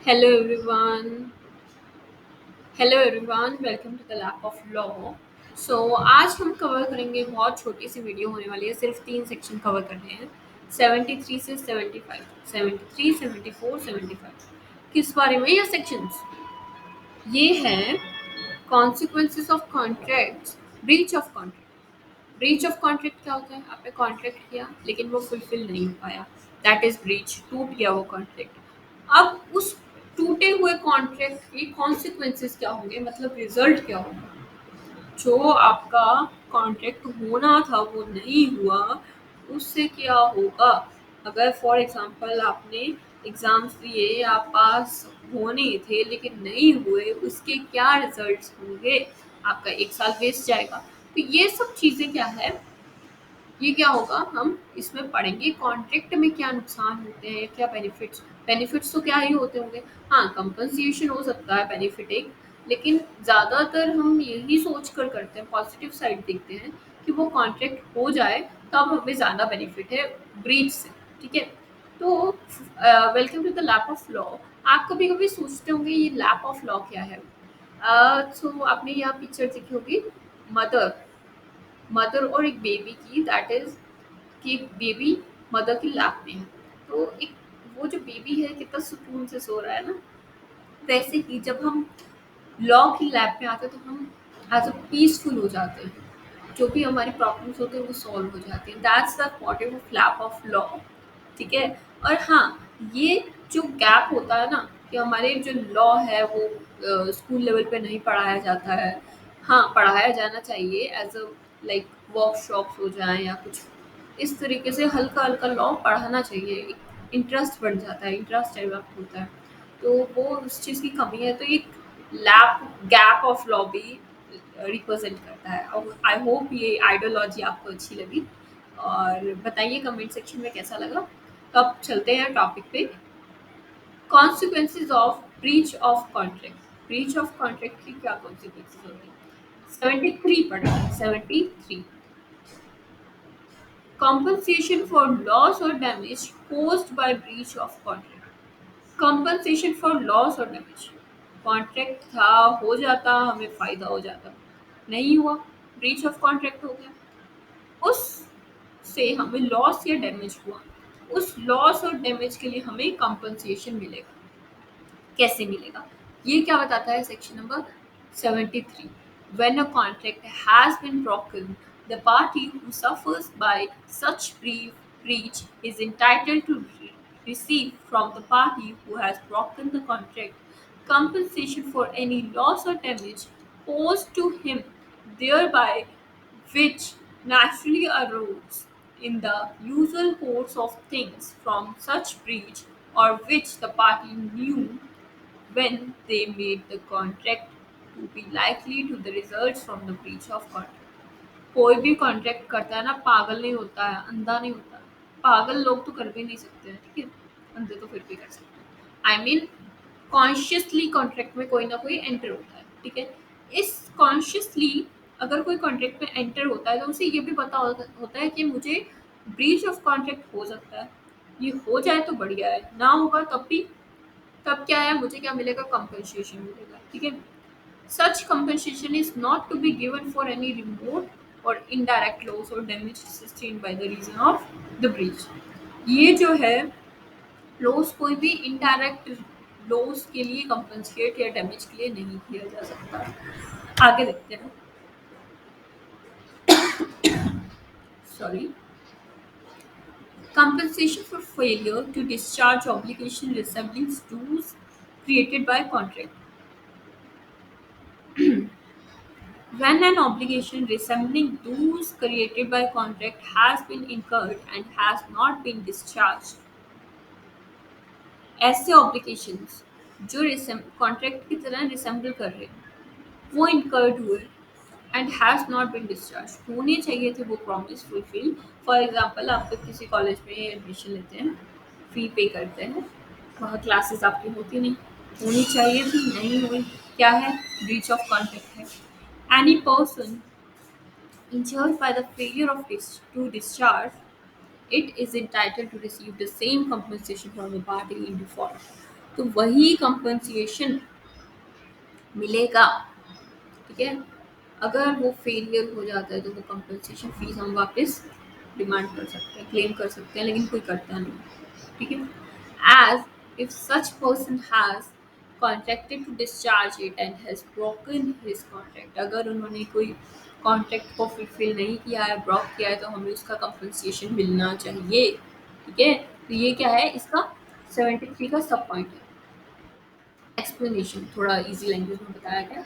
Hello everyone. Hello everyone, welcome to the lap of law. आज हम cover करेंगे, बहुत छोटी सी वीडियो होने वाली है, सिर्फ 3 सेक्शन कवर करने हैं। 73 से 75, 73, 74, 75। किस बारे में ये सेक्शंस? ये हैं consequences of contracts, breach of contract. Breach of contract क्या होता है? आपने कॉन्ट्रैक्ट किया लेकिन वो फुलफिल नहीं हो पाया, दैट इज ब्रीच, टूट गया वो कॉन्ट्रैक्ट। अब उस टूटे हुए कॉन्ट्रैक्ट के कॉन्सिक्वेंसेस क्या होंगे, मतलब रिजल्ट क्या होगा? जो आपका कॉन्ट्रैक्ट होना था वो नहीं हुआ, उससे क्या होगा? अगर फॉर एग्जांपल आपने एग्जाम्स दिए, आप पास होने थे लेकिन नहीं हुए, उसके क्या रिजल्ट्स होंगे? आपका 1 साल वेस्ट जाएगा। तो ये सब चीज़ें क्या है, ये क्या होगा, हम इसमें पढ़ेंगे। कॉन्ट्रैक्ट में क्या नुकसान होते हैं, क्या बेनिफिट्स। बेनिफिट्स तो क्या ही होते होंगे, हाँ कंपनसेशन हो सकता है बेनिफिट एक, लेकिन ज़्यादातर हम यही सोच कर करते हैं, पॉजिटिव साइड देखते हैं कि वो कॉन्ट्रैक्ट हो जाए तब हमें ज़्यादा बेनिफिट है ब्रीच से। ठीक है, तो welcome to the lap of law. आप कभी कभी सोचते होंगे ये लैप ऑफ लॉ क्या है। तो आपने यहाँ पिक्चर देखी होगी, मदर मदर और एक बेबी की, दैट इज कि बेबी मदर की लैप में है। तो एक वो जो बेबी है कितना सुकून से सो रहा है ना। वैसे ही जब हम लॉ की लैप में आते हैं तो हम एज अ पीसफुल हो जाते हैं, जो भी हमारी प्रॉब्लम्स होते हैं वो सॉल्व हो जाती हैं। That's the motive of lap of law. ठीक है, और हाँ, ये जो गैप होता है ना, कि हमारे जो लॉ है वो स्कूल लेवल पे नहीं पढ़ाया जाता है। हाँ, पढ़ाया जाना चाहिए एज अ लाइक वर्कशॉप्स हो जाए या कुछ इस तरीके से, हल्का हल्का लॉ पढ़ाना चाहिए। इंटरेस्ट बढ़ जाता है, इंटरेस्ट डेवलप होता है, तो वो उस चीज़ की कमी है। तो एक लैप गैप ऑफ लॉ भी रिप्रेजेंट करता है। और आई होप ये आइडियोलॉजी आपको अच्छी लगी, और बताइए कमेंट सेक्शन में कैसा लगा। तो अब चलते हैं टॉपिक पे, consequences of breach of contract. Breach of contract की क्या कॉन्सिक्वेंसेज होती हैं? 73 पढ़ा है, 73। Compensation for loss or damage caused by breach of contract. Compensation for loss or damage. Contract था, हो जाता हमें फायदा हो जाता, नहीं हुआ, ब्रीच ऑफ कॉन्ट्रैक्ट हो गया, उस से हमें लॉस या डैमेज हुआ, उस लॉस और डैमेज के लिए हमें कंपनसेशन मिलेगा। कैसे मिलेगा, ये क्या बताता है section number 73। When a contract has been broken, the party who suffers by such breach is entitled to receive from the party who has broken the contract compensation for any loss or damage caused to him thereby, which naturally arose in the usual course of things from such breach, or which the party knew when they made the contract to be likely to the results from the breach of contract. कोई भी contract करता है ना, पागल नहीं होता है, अंधा नहीं होता है। पागल लोग तो कर भी नहीं सकते हैं, ठीक है, अंधे तो फिर भी कर सकते हैं। आई मीन कॉन्शियसली कॉन्ट्रैक्ट में कोई ना कोई एंटर होता है, ठीक है। इस कॉन्शियसली अगर कोई कॉन्ट्रैक्ट में एंटर होता है तो उसे ये भी पता होता है कि मुझे ब्रीच ऑफ कॉन्ट्रैक्ट हो सकता है। ये हो जाए तो बढ़िया है, ना होगा तब भी, तब क्या है, मुझे क्या मिलेगा, कंपनसेशन मिलेगा। ठीक है, such compensation is not to be given for any remote और इनडायरेक्ट लॉस और damage sustained by the reason of the breach. ये जो है लॉस कोई भी इनडायरेक्ट लॉस के लिए कंपनसेट या डैमेज के लिए नहीं किया जा सकता। आगे देखते हैं, sorry, compensation for failure to discharge obligation resembling dues created by contract. When an obligation resembling those created by contract has been incurred and has not been discharged, ऐसे obligations जो कॉन्ट्रैक्ट की तरह रिसेंबल कर रहे हैं वो incurred हुए and has not been discharge, होने चाहिए थे वो प्रॉमिस फुलफिल। फॉर एग्जाम्पल, आप तो किसी कॉलेज में एडमिशन लेते हैं, फी पे करते हैं, वहाँ क्लासेस आपकी होती नहीं, होनी चाहिए थी, नहीं हुई, क्या है, ब्रीच ऑफ कॉन्ट्रैक्ट है। Any person injured by the failure of to discharge, it is entitled to receive the same compensation from the party in default. तो वही कंपनसेशन मिलेगा। ठीक है, अगर वो फेलियर हो जाता है तो वो कंपनसेशन फीस हम वापस डिमांड कर सकते हैं, क्लेम कर सकते हैं, लेकिन कोई करता नहीं। ठीक है, as if such person has contracted to discharge it and has broken his contract, अगर उन्होंने कोई कॉन्ट्रैक्ट को फुलफिल नहीं किया है, ब्रॉक किया है, तो हमें उसका कंपनसेशन मिलना चाहिए। ठीक है, तो ये क्या है, इसका 73 का सब पॉइंट है। एक्सप्लेनेशन थोड़ा इजी लैंग्वेज में बताया गया।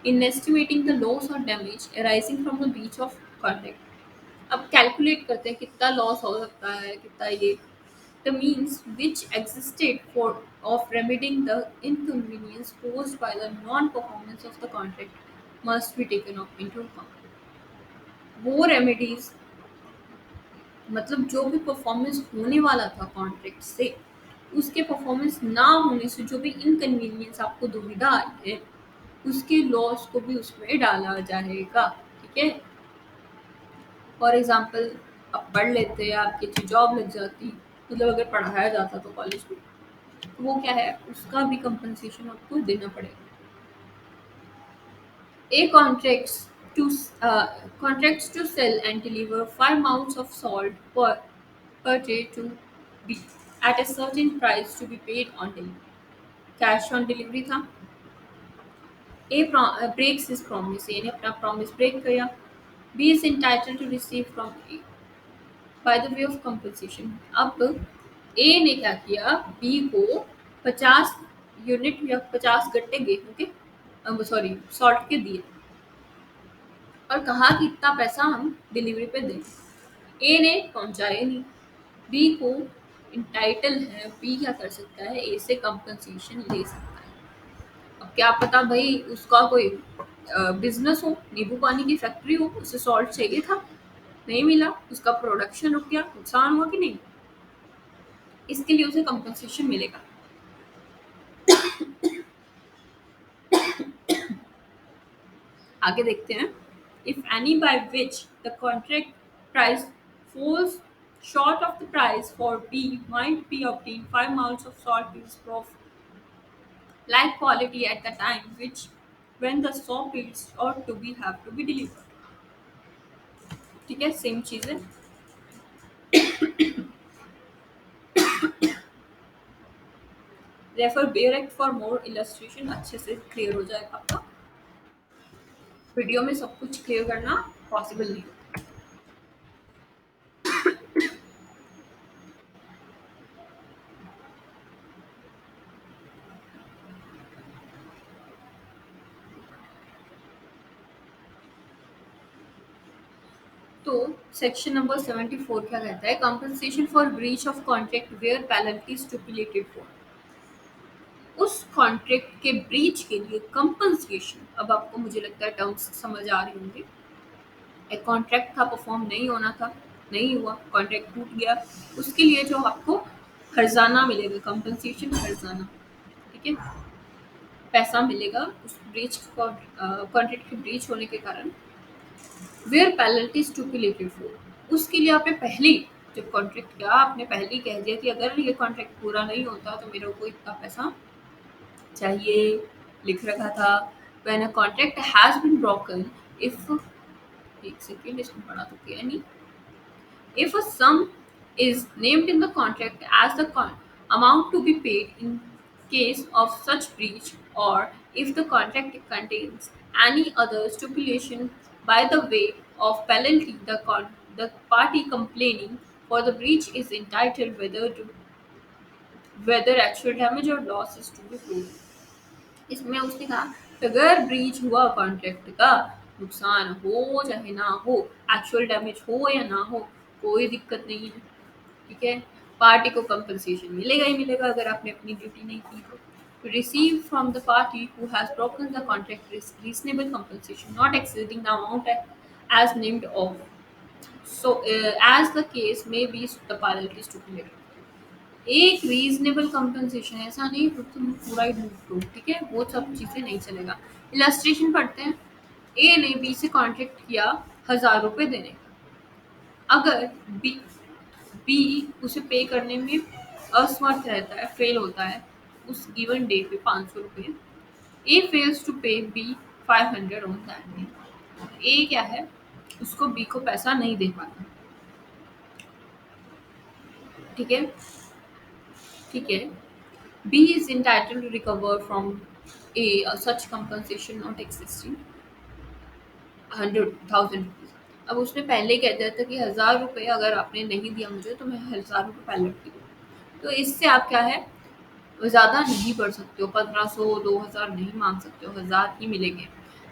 इन एस्टिमेटिंग द लॉस और damage arising from the breach of contract, अब कैलकुलेट करते हैं कितना लॉस हो सकता है, कितना ये the means which existed for of remedying the inconvenience caused by the non-performance of the contract must be taken up into account। वो रेमेडीज मतलब जो भी परफॉर्मेंस होने वाला था कॉन्ट्रैक्ट से, उसके परफॉर्मेंस ना होने से जो भी इनकन्वीनियंस आपको दुविधा आई है, उसके लॉस को भी उसमें डाला जाएगा। ठीक है, फॉर एग्जाम्पल आप पढ़ लेते हैं, आपकी अच्छी जॉब लग जाती, मतलब अगर पढ़ाया जाता तो कॉलेज में, तो वो क्या है, उसका भी कंपनसेशन आपको देना पड़ेगा। A to contracts to sell and deliver 5 mounts of salt per day to be at a certain price to be paid on delivery। Cash on delivery था। breaks his promise, A ने अपना promise break किया। B is entitled to receive from A by the way of compensation। अब A ने क्या किया, B को 50 unit या 50 गट्टे गेहूं के, सॉरी सॉल्ट के दिए और कहा कि इतना पैसा हम डिलीवरी पे दें। ए ने पहुंचाए नहीं, बी को इंटाइटल है, बी क्या कर सकता है, ए से कंपनसेशन ले सकता है। अब क्या पता भाई उसका कोई बिजनेस हो, नींबू पानी की फैक्ट्री हो, उसे सॉल्ट चाहिए था, नहीं मिला, उसका प्रोडक्शन रुक गया, नुकसान हुआ कि नहीं, इसके लिए उसे कंपनसेशन मिलेगा। आगे देखते हैं। If any by which the contract price falls short of the price for B might be obtained 5 mounts of salt is of like quality at the time which when the soap is ought to be have to be delivered। ठीक है, same चीज है। Refer बेरेक्ट for more illustration, अच्छे से clear हो जाएगा आपका। Video में सब कुछ क्लियर करना पॉसिबल नहीं होता। तो सेक्शन नंबर 74 क्या कहता है, compensation for breach of contract where penalty stipulated for. उस कॉन्ट्रैक्ट के ब्रीच के लिए कंपनसेशन, अब आपको मुझे लगता है टर्म्स समझ आ रही होंगी। एक कॉन्ट्रैक्ट था, परफॉर्म नहीं होना था, नहीं हुआ, कॉन्ट्रैक्ट टूट गया, उसके लिए जो आपको हर्जाना मिलेगा, कंपनसेशन हर्जाना। ठीक है, पैसा मिलेगा उस ब्रीच कॉन्ट्रैक्ट के ब्रीच होने के कारण। वेयर पेनल्टी स्टिपुलेटेड फॉर, उसके लिए आपने पहले जब कॉन्ट्रैक्ट किया, आपने पहले ही कह दिया कि अगर ये कॉन्ट्रैक्ट पूरा नहीं होता तो मेरे को इतना पैसा चाहिए, लिख रखा था। When a contract has been broken, if एक सेकेंड, इसमें पढ़ा तो किया नहीं। If a sum is named in the contract as the amount to be paid in case of such breach, or if the contract contains any other stipulation by the way of penalty, the party complaining for the breach is entitled whether actual damage or loss is to be proved। इसमें उसने कहा अगर breach हुआ contract का, नुकसान हो चाहे ना हो, एक्चुअल डैमेज हो या ना हो, कोई दिक्कत नहीं है। ठीक है, पार्टी को कंपनसेशन मिलेगा ही मिलेगा अगर आपने अपनी ड्यूटी नहीं की तो। Receive from the party who has broken the contract reasonable compensation not exceeding the amount as named of so as the case may be the penalty stipulated. एक रीजनेबल कंपनसेशन, ऐसा नहीं तो तुम पूरा ही लूट लो। ठीक है, वो सब चीजें नहीं चलेगा। इलस्ट्रेशन पढ़ते हैं। ए ने बी से कॉन्ट्रैक्ट किया 1000 रुपए देने का, अगर बी उसे पे करने में असमर्थ रहता है, फेल होता है, उस गिवन डे पे 500 रुपये। ए फेल्स टू पे बी 500 ऑन दैट डे। ए क्या है, उसको बी को पैसा नहीं दे पाता। ठीक है, ठीक है। B is entitled to recover from A such compensation not existing 100,000 rupees. अब उसने पहले कह दिया था कि 1000 रुपये अगर आपने नहीं दिया मुझे तो मैं 1000 रुपये पेनल्टी दूँ। तो इससे आप क्या है, ज़्यादा नहीं बढ़ सकते हो, 1500 2000 नहीं मांग सकते हो, 1000 ही मिलेंगे।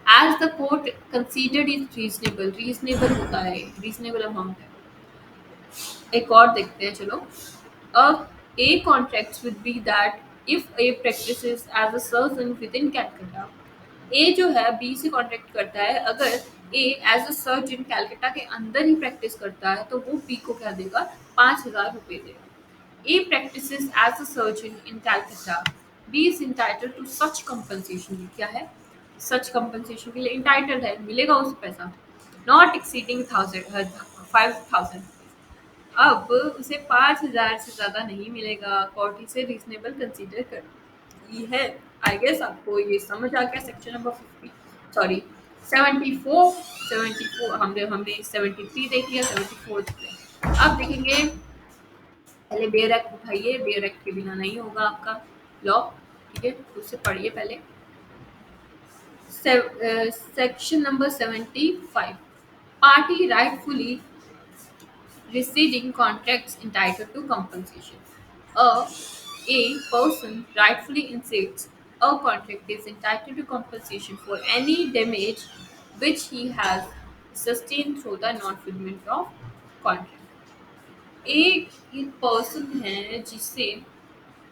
As the court considered is reasonable, reasonable होता है, रीजनेबल अमाउंट है। एक और देखते हैं, चलो। अब A contracts with B that if A practices as a surgeon within Calcutta. A जो है बी से कॉन्ट्रैक्ट करता है, अगर A as a surgeon Calcutta के अंदर ही प्रैक्टिस करता है तो वो बी को क्या देगा, 5000 रुपये देगा। A practices as a surgeon in Calcutta. B is entitled to such compensation. क्या है, such compensation के लिए entitled है, मिलेगा उसे पैसा, not exceeding 5,000। अब उसे 5,000 से ज़्यादा नहीं मिलेगा। कोर्ट इसे रीजनेबल कंसीडर करती है। आई गेस आपको ये समझ आ गया। सेक्शन नंबर 50, सॉरी 74 हमने हमने 73 देख लिया, 74 देख लिया। अब देखेंगे, पहले बेयर एक्ट उठाइए, बेयर एक्ट के बिना नहीं होगा आपका लॉ। ठीक है, उससे पढ़िए पहले। Section number 75, party rightfully receiving contracts entitled to compensation. A person rightfully insists a contract is entitled to compensation for any damage which he has sustained through the non-fulfillment of contract. एक person है जिससे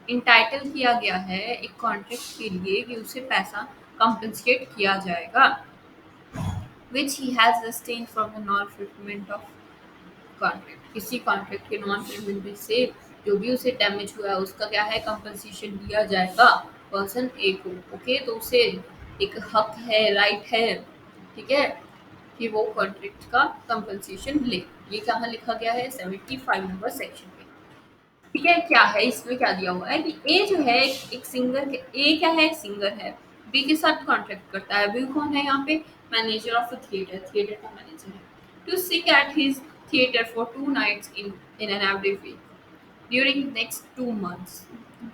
entitle किया गया है एक contract के लिए कि उसे पैसा कंपनसेट किया जाएगा, which he has sustained from the non fulfilment of contract. किसी कॉन्ट्रैक्ट के नॉन फुलफिलमेंट से जो भी उसे डैमेज हुआ है उसका क्या है, कंपनसेशन दिया जाएगा पर्सन ए को। ओके, तो उसे एक हक है, राइट है, ठीक है, कि वो कॉन्ट्रैक्ट का कंपनसेशन ले। ये कहाँ लिखा गया है, 75 नंबर सेक्शन पे। ठीक है, क्या है इसमें, क्या दिया हुआ है कि ए जो है एक सिंगर के, ए क्या है, सिंगर है, बी के साथ कॉन्ट्रैक्ट करता है। बी कौन है यहाँ पे, manager of a theatre, theatre का मैनेजर है, to sing at his theatre for 2 nights in an every week during next 2 months।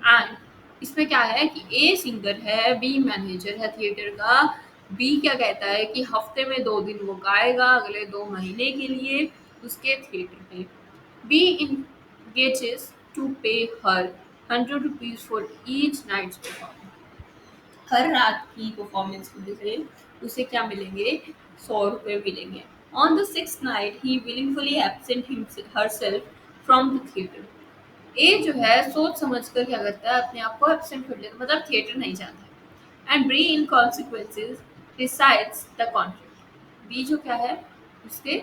And इसमें क्या है कि ए सिंगर है, बी मैनेजर है थिएटर का। बी क्या कहता है कि हफ्ते में 2 दिन वो गाएगा अगले 2 महीने के लिए उसके थिएटर में। B engages to pay her 100 rupees for each night's performance। हर रात की परफॉर्मेंस की वजह से उसे क्या मिलेंगे, 100 रुपये मिलेंगे। On the 6th night he willingly absent herself from the theatre। ए जो है सोच समझ कर क्या करता है, अपने आप को एब्सेंट कर लेता, मतलब थिएटर नहीं जाता है। And B in consequences decides the contract. B जो क्या है, उसके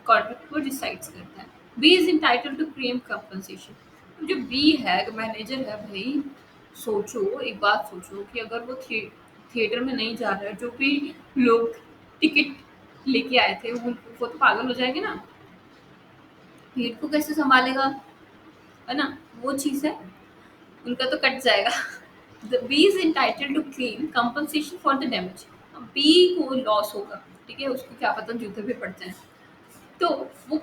कॉन्ट्रैक्ट को डिसाइड्स करता है। B is entitled to claim compensation. जो बी है, मैनेजर है, भाई सोचो, एक बात सोचो कि अगर वो थिएटर में नहीं जा रहा है, जो भी लोग टिकट लेके आए थे वो तो पागल हो जाएंगे ना, भीड़ को कैसे संभालेगा, है ना, वो चीज़ है, उनका तो कट जाएगा। The B is entitled to claim compensation for the damage. B को लॉस होगा, ठीक है, उसको क्या पता जूते पे पड़ जाए, तो वो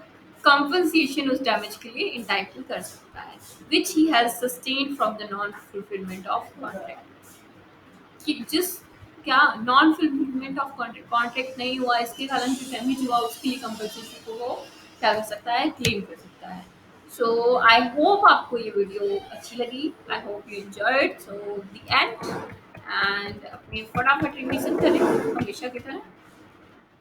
कंपनसेशन उस डैमेज के लिए इंटाइटल कर सकता है, which he has sustained from the non fulfilment of contract. कि जिस क्या non fulfilment of contract, contract नहीं हुआ, इसके कारण जो डैमेज हुआ उसके लिए कंपनसेशन को वो क्या कर सकता है, क्लेम कर सकता है। सो आई होप आपको ये वीडियो अच्छी लगी, I hope you enjoyed. So the end, and अपने फटाफट रिवीजन करें हमेशा की तरह।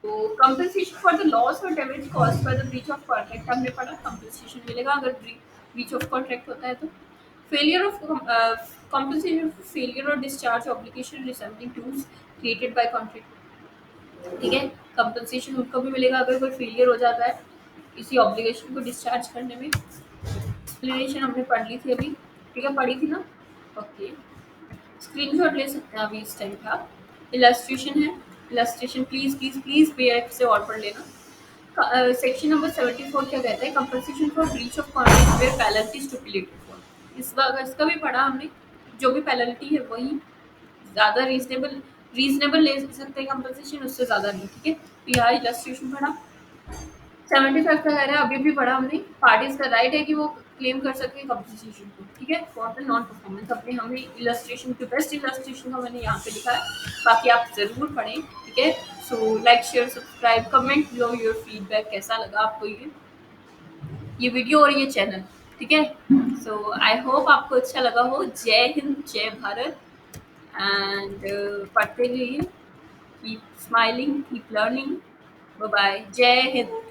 तो कंपनसेशन फॉर द लॉस और damage caused by the breach of contract हमने पढ़ा, कंपनसेशन मिलेगा अगर ब्रीच ऑफ कॉन्ट्रैक्ट होता है तो। Failure of compensation for failure or discharge obligation resembling tools created by contract। ठीक है, कंपनसेशन उनको भी मिलेगा अगर कोई फेलियर हो जाता है किसी ऑब्लिगेशन को डिस्चार्ज करने में। एक्सप्लेनेशन हमने पढ़ ली थी अभी, ठीक है, पढ़ी थी ना, ओके। स्क्रीनशॉट ले सकते हैं अभी इस टाइम पे आप। इलस्ट्रेशन है, illustration please please please pay से और पढ़ लेना। सेक्शन नंबर 74 क्या कहता है, compensation for breach of contract where penalty stipulated for. इस बार इसका भी पढ़ा हमने। जो भी पेनल्टी है वही ज़्यादा रीजनेबल ले सकते हैं कंपनसेशन, उससे ज़्यादा नहीं, ठीक है। तो यहाँ इलस्ट्रेशन पढ़ा 75 का कह रहा है, अभी भी पढ़ा हमने। पार्टीज का राइट है कि वो क्लेम कर सके कंपनसेशन को, ठीक है, फॉर द नॉन परफॉर्मेंस। अपने हमने इलस्ट्रेशन के बेस्ट इलस्ट्रेशन का मैंने यहाँ पे लिखा है, बाकी आप ज़रूर पढ़ें, ठीक है। So like share subscribe comment below your feedback, कैसा लगा आपको ये वीडियो और ये चैनल, ठीक है। सो आई होप आपको अच्छा लगा हो। जय हिंद, जय भारत, एंड पढ़ते रहिए, keep smiling, keep learning. Bye bye, जय हिंद।